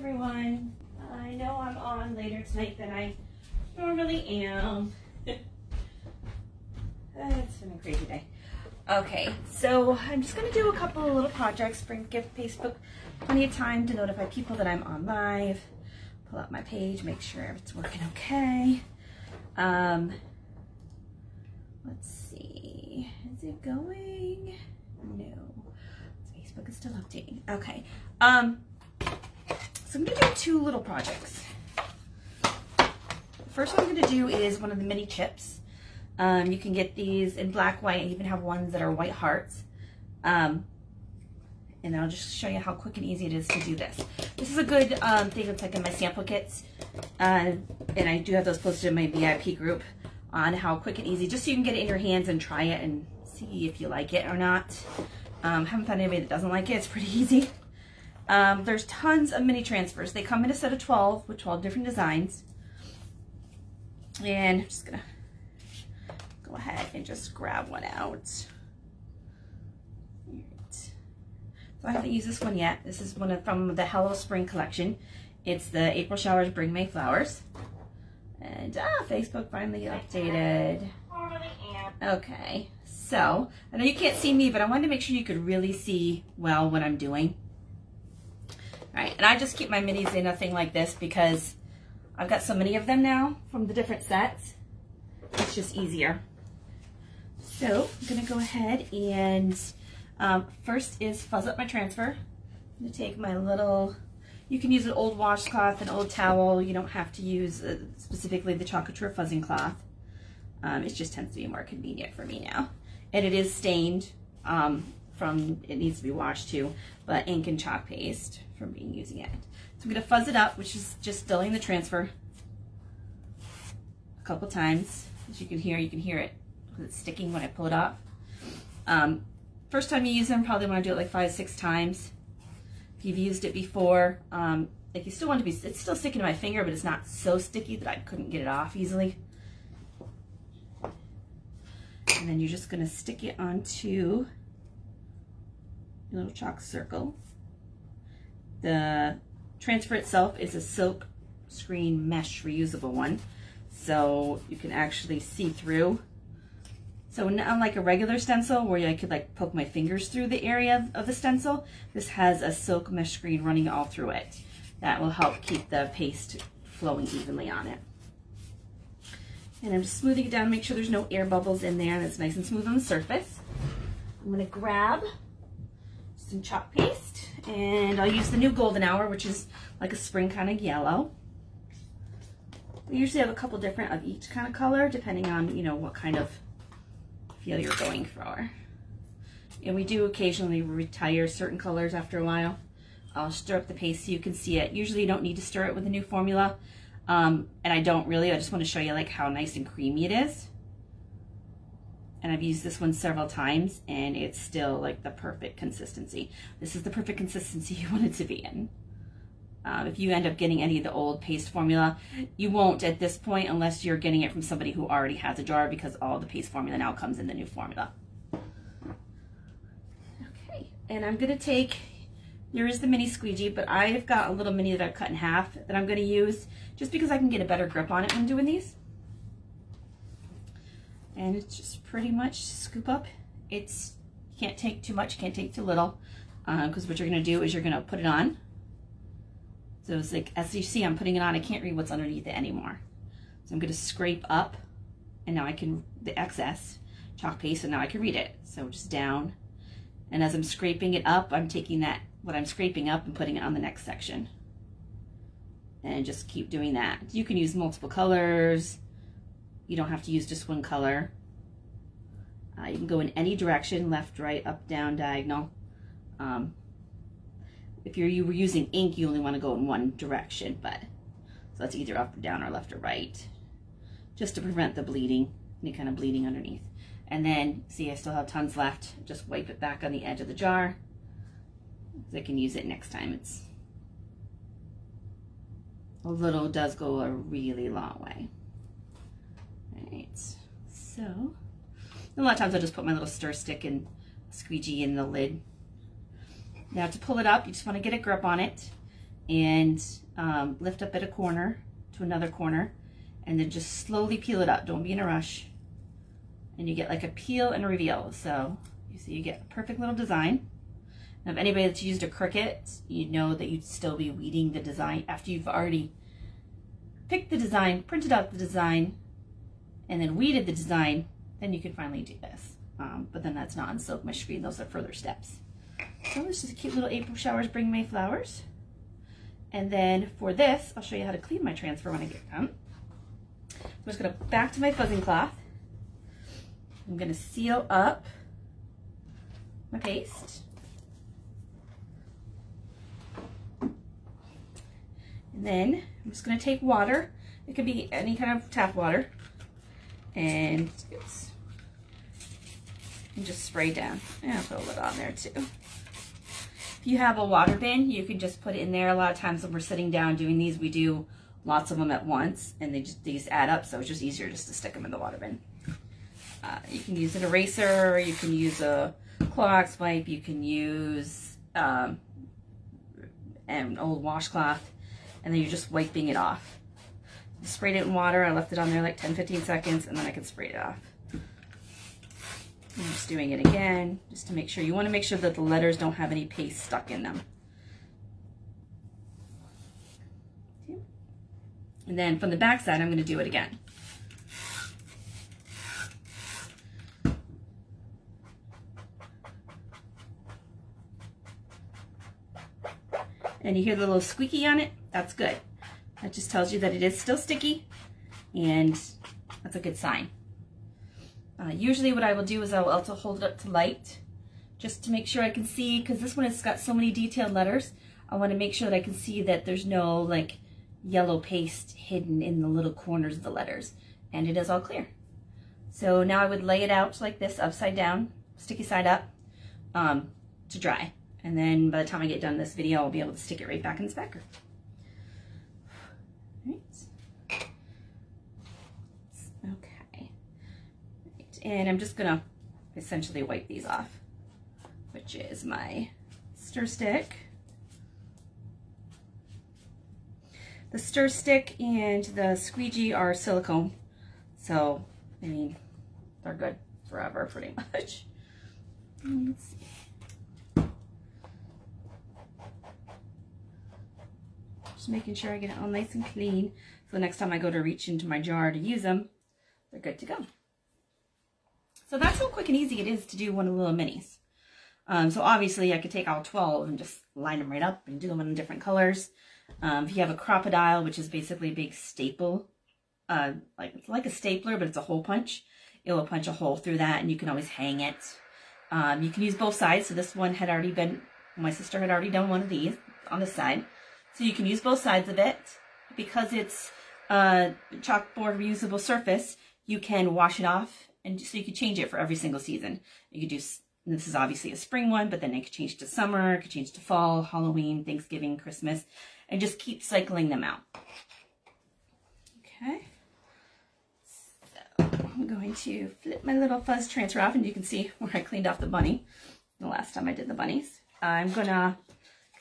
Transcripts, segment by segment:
everyone. I know I'm on later tonight than I normally am. It's been a crazy day. Okay, so I'm just going to do a couple of little projects, give Facebook plenty of time to notify people that I'm on live, pull up my page, make sure it's working okay. Let's see, is it going? No, Facebook is still updating. Okay, so I'm going to do two little projects. The first one I'm going to do is one of the mini chips. You can get these in black, white, and even have ones that are white hearts. And I'll just show you how quick and easy it is to do this. This is a good thing that's like in my sample kits. And I do have those posted in my VIP group on how quick and easy, just so you can get it in your hands and try it and see if you like it or not. Haven't found anybody that doesn't like it. It's pretty easy. There's tons of mini transfers. They come in a set of 12 with 12 different designs. And I'm just gonna go ahead and just grab one out. Right. So I haven't used this one yet. This is one from the Hello Spring collection. It's the April Showers Bring May Flowers. And Facebook finally updated. Okay, so I know you can't see me, but I wanted to make sure you could really see well what I'm doing. All right, and I just keep my minis in a thing like this because I've got so many of them now from the different sets. It's just easier. So I'm gonna go ahead and first is fuzz up my transfer. I'm gonna take my little, you can use an old washcloth, an old towel. You don't have to use specifically the Couture fuzzing cloth. It just tends to be more convenient for me now. And it is stained it needs to be washed too, but ink and chalk paste from using it. So I'm gonna fuzz it up, which is just filling the transfer a couple times. As you can hear it because it's sticking when I pull it off. First time you use them, probably want to do it like 5-6 times. If you've used it before, like you still want to be, it's still sticking to my finger, but it's not so sticky that I couldn't get it off easily. And then you're just going to stick it onto a little chalk circle. The transfer itself is a silk screen mesh reusable one, so you can actually see through. So unlike a regular stencil where I could like poke my fingers through the area of the stencil, this has a silk mesh screen running all through it. That will help keep the paste flowing evenly on it. And I'm just smoothing it down, make sure there's no air bubbles in there and it's nice and smooth on the surface. I'm gonna grab some chalk paste and I'll use the new Golden Hour, which is like a spring kind of yellow. We usually have a couple different of each kind of color depending on, you know, what kind of feel you're going for. And we do occasionally retire certain colors after a while. I'll stir up the paste so you can see it. Usually you don't need to stir it with a new formula. And I don't really, I just want to show you like how nice and creamy it is. And I've used this one several times and it's still like the perfect consistency. This is the perfect consistency you want it to be in. If you end up getting any of the old paste formula, you won't at this point unless you're getting it from somebody who already has a jar, because all the paste formula now comes in the new formula. Okay, and I'm gonna take, there is the mini squeegee, but I've got a little mini that I've cut in half that I'm gonna use just because I can get a better grip on it when doing these. And it's just pretty much scoop up. You can't take too much, can't take too little, because what you're gonna do is you're gonna put it on. So it's like, as you see, I'm putting it on, I can't read what's underneath it anymore. So I'm gonna scrape up, and now I can, the excess chalk paste, and now I can read it. So just down, and as I'm scraping it up, I'm taking that, what I'm scraping up, and putting it on the next section. And just keep doing that. You can use multiple colors. You don't have to use just one color. You can go in any direction, left, right, up, down, diagonal. If you were using ink, you only want to go in one direction, but so that's either up or down or left or right, just to prevent the bleeding, any kind of bleeding underneath. And then, see, I still have tons left. Just wipe it back on the edge of the jar, so I can use it next time. It's a little does go a really long way. All right, so a lot of times I'll just put my little stir stick and squeegee in the lid. Now to pull it up, you just want to get a grip on it and lift up at a corner to another corner, and then just slowly peel it up. Don't be in a rush. And you get like a peel and a reveal. So you see you get a perfect little design. Now, if anybody that's used a Cricut, you know that you'd still be weeding the design after you've already picked the design, printed out the design, and then weeded the design, then you can finally do this. But then that's not on Silk Mesh Screen. Those are further steps. So this is a cute little April Showers Bring May Flowers. And then for this, I'll show you how to clean my transfer when I get done. I'm just going to back to my fuzzing cloth. I'm going to seal up my paste. And then I'm just going to take water. It could be any kind of tap water. And just spray down. And I'll put a little on there too. If you have a water bin, you can just put it in there. A lot of times when we're sitting down doing these, we do lots of them at once, and these add up, so it's just easier just to stick them in the water bin. You can use an eraser, you can use a Clorox wipe, you can use an old washcloth, and then you're just wiping it off. I sprayed it in water, I left it on there like 10-15 seconds, and then I can spray it off. I'm just doing it again, just to make sure. You want to make sure that the letters don't have any paste stuck in them. And then from the back side, I'm going to do it again. And you hear the little squeaky on it? That's good. That just tells you that it is still sticky, and that's a good sign. Usually what I will do is I will also hold it up to light just to make sure I can see, because this one has got so many detailed letters. I want to make sure that I can see that there's no like yellow paste hidden in the little corners of the letters, and it is all clear. So now I would lay it out like this, upside down, sticky side up, to dry. And then by the time I get done this video, I'll be able to stick it right back in the spacker. Right. Okay. Right. And I'm just gonna essentially wipe these off, which is my stir stick. The stir stick and the squeegee are silicone, so I mean they're good forever pretty much. Let's see. Just making sure I get it all nice and clean, so next time I go to reach into my jar to use them, they're good to go. So that's how quick and easy it is to do one of the little minis. So obviously I could take all 12 and just line them right up and do them in different colors. If you have a crocodile, which is basically a big staple, it's like a stapler, but it's a hole punch. It will punch a hole through that, and you can always hang it. You can use both sides. So this one had already been, my sister had already done one of these on this side. So you can use both sides of it. Because it's a chalkboard reusable surface, you can wash it off, and so you can change it for every single season. You could do, this is obviously a spring one, but then it could change to summer, it could change to fall, Halloween, Thanksgiving, Christmas, and just keep cycling them out. Okay. So I'm going to flip my little fuzz transfer off, and you can see where I cleaned off the bunny the last time I did the bunnies. I'm gonna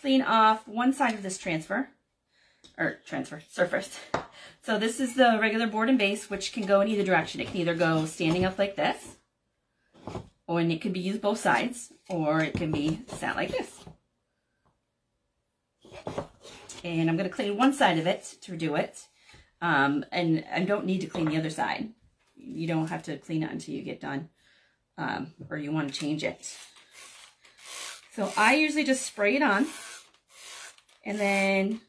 clean off one side of this surface. So this is the regular board and base, which can go in either direction. It can either go standing up like this, or it can be used both sides, or it can be sat like this. And I'm going to clean one side of it to do it, and I don't need to clean the other side. You don't have to clean it until you get done, or you want to change it. So I usually just spray it on, and then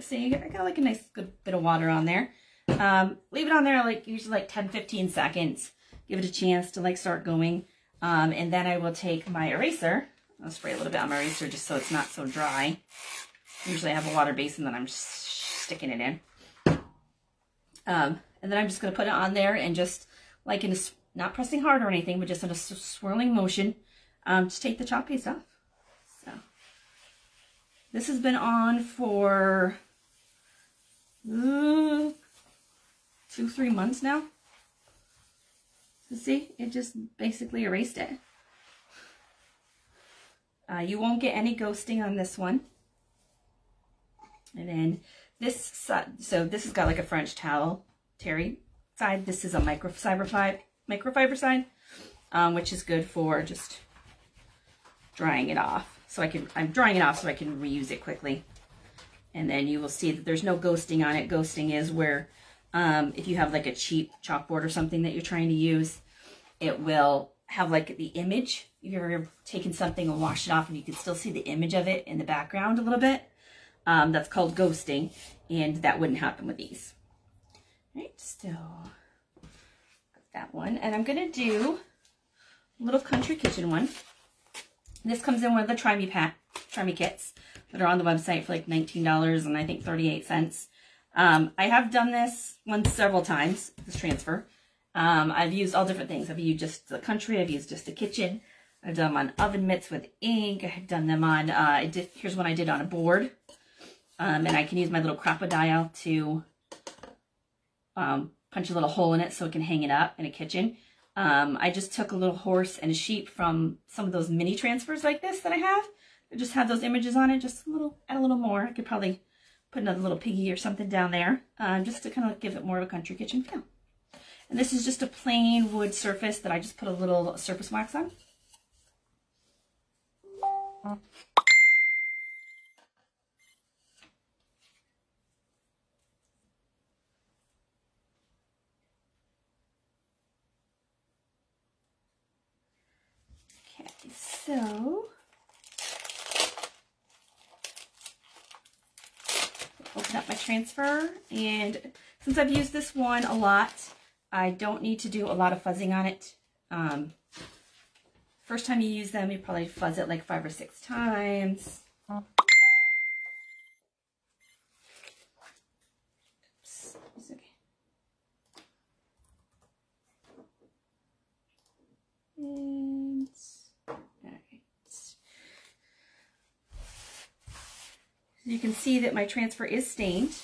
see, I got like a nice good bit of water on there. Leave it on there like usually like 10-15 seconds. Give it a chance to like start going. And then I will take my eraser. I'll spray a little bit on my eraser just so it's not so dry. Usually I have a water basin that I'm sticking it in. And then I'm just going to put it on there and just like in a, not pressing hard or anything, but just in a swirling motion, just take the chalk paste off. So this has been on for 2-3 months now. So see, it just basically erased it. You won't get any ghosting on this one. And then this side, so this has got like a French towel terry side. This is a microfiber side, which is good for just drying it off. So I'm drying it off so I can reuse it quickly. And then you will see that there's no ghosting on it. Ghosting is where if you have like a cheap chalkboard or something that you're trying to use, it will have like the image. You've ever taken something and washed it off and you can still see the image of it in the background a little bit. That's called ghosting, and that wouldn't happen with these. All right, so that one. And I'm gonna do a little country kitchen one. This comes in one of the Try Me kits that are on the website for like $19 and I think 38 cents. I have done this one several times, this transfer. I've used all different things. I've used just the country, I've used just the kitchen. I've done them on oven mitts with ink. I've done them on, here's one I did on a board. And I can use my little crocodile to punch a little hole in it so it can hang it up in a kitchen. I just took a little horse and a sheep from some of those mini transfers like this that I have. I just have those images on it, just add a little more. I could probably put another little piggy or something down there, just to kind of give it more of a country kitchen feel. And this is just a plain wood surface that I just put a little surface wax on. So, open up my transfer, and since I've used this one a lot, I don't need to do a lot of fuzzing on it. First time you use them, you probably fuzz it like 5 or 6 times. Oops, it's okay. And you can see that my transfer is stained.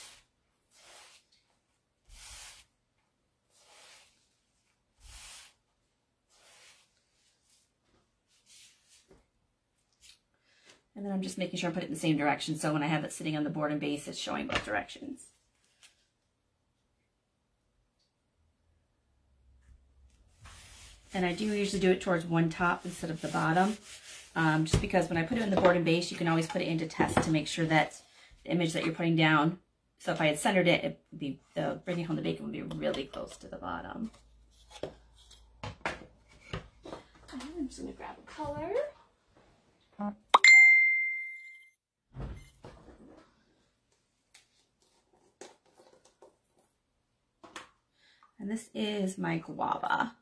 And then I'm just making sure I put it in the same direction, so when I have it sitting on the board and base, it's showing both directions. And I do usually do it towards one top instead of the bottom. Just because when I put it in the board and base, you can always put it into test to make sure that the image that you're putting down, so if I had centered it, it would be, the Bringing Home the Bacon would be really close to the bottom. I'm just going to grab a color. And this is my guava.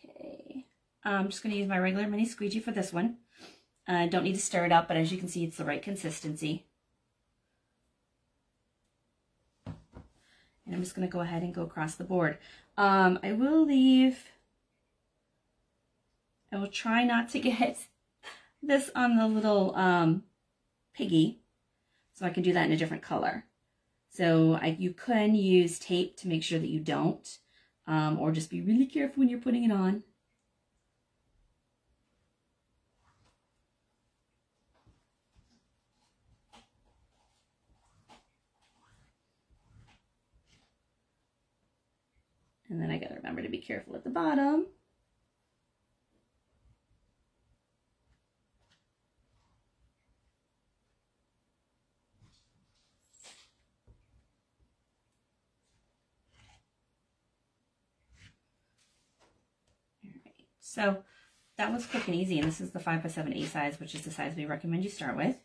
Okay, I'm just going to use my regular mini squeegee for this one. I don't need to stir it up, but as you can see, it's the right consistency. And I'm just going to go ahead and go across the board. I will try not to get this on the little piggy, so I can do that in a different color. So you can use tape to make sure that you don't, or just be really careful when you're putting it on. And then I gotta remember to be careful at the bottom. So that was quick and easy, and this is the 5x7 A size, which is the size we recommend you start with.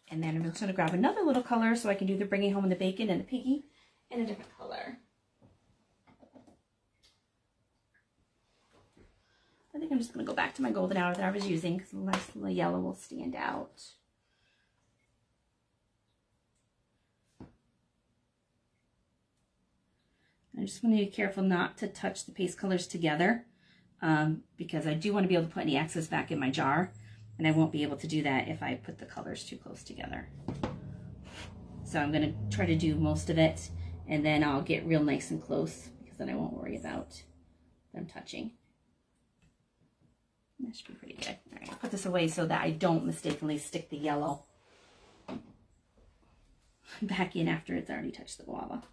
And then I'm just going to grab another little color so I can do the Bringing Home the Bacon and the piggy in a different color. I think I'm just going to go back to my golden hour that I was using because the last little yellow will stand out. I just want to be careful not to touch the paste colors together. Because I do want to be able to put any excess back in my jar, and I won't be able to do that if I put the colors too close together. So I'm going to try to do most of it, and then I'll get real nice and close, because then I won't worry about them touching. That should be pretty good. All right, I'll put this away so that I don't mistakenly stick the yellow back in after it's already touched the guava.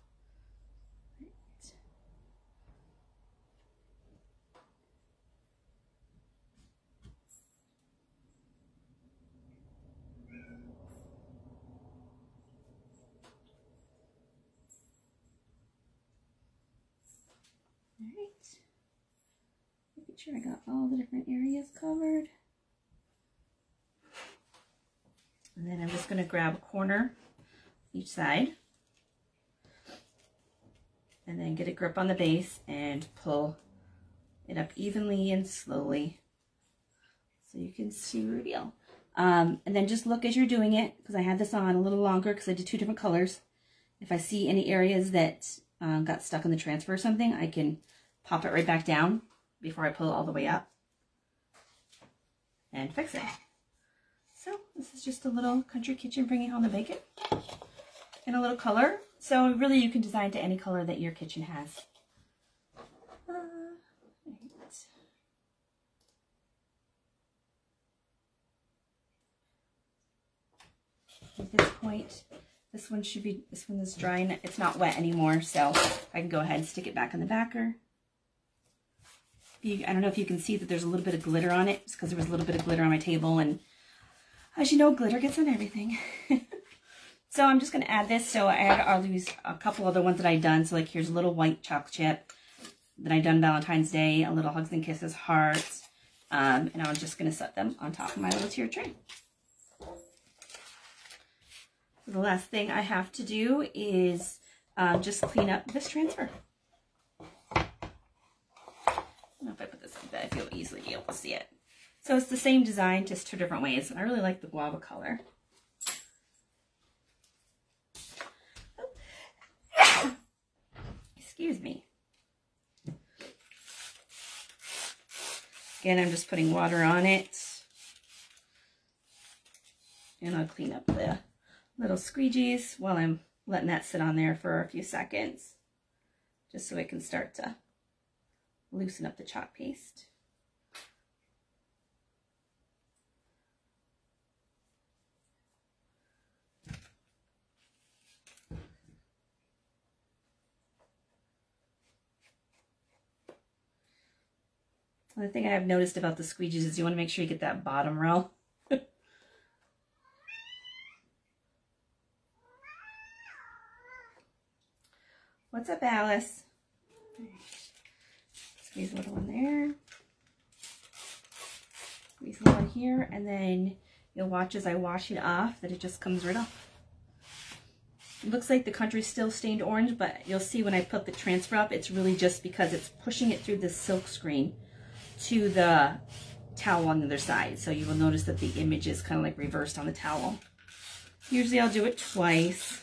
Making sure I got all the different areas covered. And then I'm just going to grab a corner each side and then get a grip on the base and pull it up evenly and slowly so you can see reveal. And then just look as you're doing it, because I had this on a little longer because I did 2 different colors. If I see any areas that got stuck in the transfer or something, I can pop it right back down before I pull it all the way up and fix it. So this is just a little country kitchen bringing home the bacon in a little color. So really you can design to any color that your kitchen has. At this point, this one is dry and it's not wet anymore, so I can go ahead and stick it back in the backer. I don't know if you can see that there's a little bit of glitter on it, just because there was a little bit of glitter on my table, and as you know, glitter gets on everything. So I'm just going to add this. So I had all these, a couple other ones that I'd done. So like here's a little white chocolate chip that I'd done Valentine's Day, a little Hugs and Kisses hearts, and I'm just going to set them on top of my little tier tray. So the last thing I have to do is just clean up this transfer. I don't know if I put this like that, if you'll easily be able to see it. So it's the same design, just 2 different ways. And I really like the guava color. Excuse me. Again, I'm just putting water on it. And I'll clean up the little squeegees while I'm letting that sit on there for a few seconds, just so it can start to loosen up the chalk paste. The thing I have noticed about the squeegees is you want to make sure you get that bottom row. What's up, Alice? Squeeze a little in there. Squeeze a little in here, and then you'll watch as I wash it off that it just comes right off. It looks like the country's still stained orange, but you'll see when I put the transfer up, it's really just because it's pushing it through this silk screen to the towel on the other side. So you will notice that the image is kind of like reversed on the towel. Usually I'll do it twice.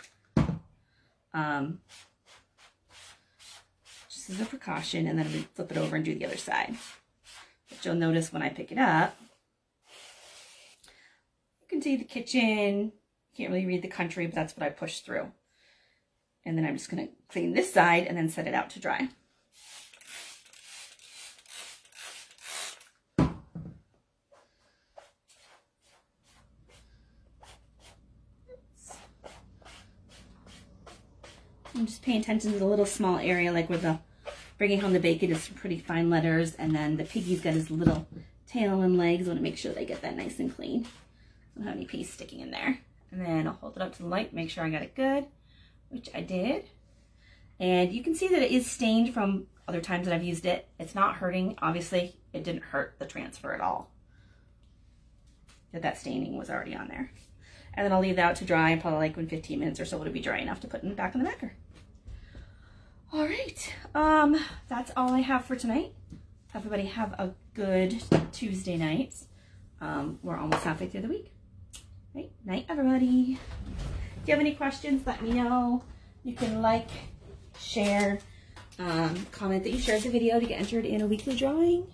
Just as a precaution, and then I'm going to flip it over and do the other side. But you'll notice when I pick it up, you can see the kitchen. You can't really read the country, but that's what I pushed through. And then I'm just going to clean this side and then set it out to dry. I'm just paying attention to the little small area, like where the bringing home the bacon is some pretty fine letters, and then the piggy's got his little tail and legs. I want to make sure they get that nice and clean. Don't have any paste sticking in there. And then I'll hold it up to the light, make sure I got it good, which I did. And you can see that it is stained from other times that I've used it. It's not hurting. Obviously, it didn't hurt the transfer at all. That staining was already on there. And then I'll leave that out to dry, and probably like in 15 minutes or so it'll be dry enough to put it back in the backer. All right, that's all I have for tonight. Everybody have a good Tuesday night. We're almost halfway through the week. Right, night everybody. If you have any questions, let me know. You can like, share, comment that you shared the video to get entered in a weekly drawing.